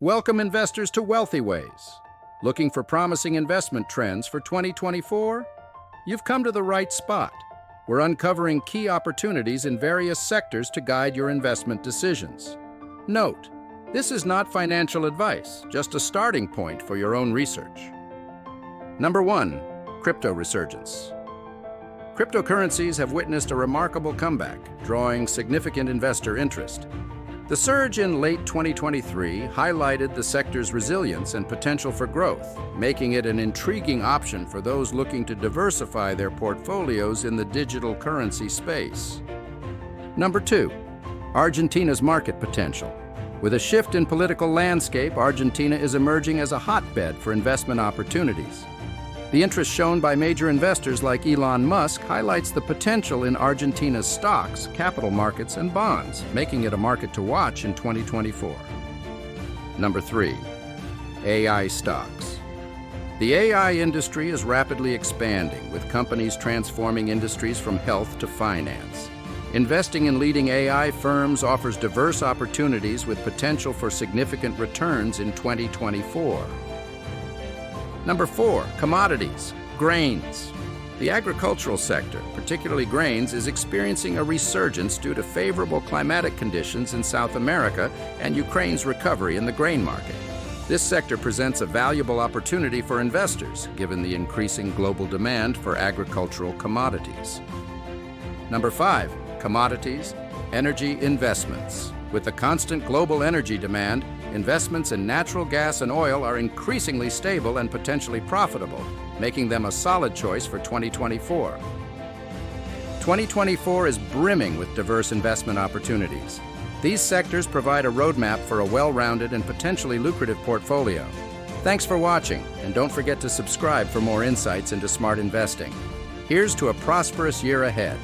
Welcome investors to Wealthy Ways. Looking for promising investment trends for 2024? You've come to the right spot. We're uncovering key opportunities in various sectors to guide your investment decisions. Note, this is not financial advice, just a starting point for your own research. Number 1. Crypto resurgence. Cryptocurrencies have witnessed a remarkable comeback, drawing significant investor interest. The surge in late 2023 highlighted the sector's resilience and potential for growth, making it an intriguing option for those looking to diversify their portfolios in the digital currency space. Number 2. Argentina's market potential. With a shift in political landscape, Argentina is emerging as a hotbed for investment opportunities. The interest shown by major investors like Elon Musk highlights the potential in Argentina's stocks, capital markets, and bonds, making it a market to watch in 2024. Number 3. AI stocks. The AI industry is rapidly expanding, with companies transforming industries from health to finance. Investing in leading AI firms offers diverse opportunities with potential for significant returns in 2024. Number 4. Commodities, grains. The agricultural sector, particularly grains, is experiencing a resurgence due to favorable climatic conditions in South America and Ukraine's recovery in the grain market. This sector presents a valuable opportunity for investors, given the increasing global demand for agricultural commodities. Number 5. Commodities, energy investments. With the constant global energy demand, investments in natural gas and oil are increasingly stable and potentially profitable, making them a solid choice for 2024. 2024 is brimming with diverse investment opportunities. These sectors provide a roadmap for a well-rounded and potentially lucrative portfolio. Thanks for watching, and don't forget to subscribe for more insights into smart investing. Here's to a prosperous year ahead.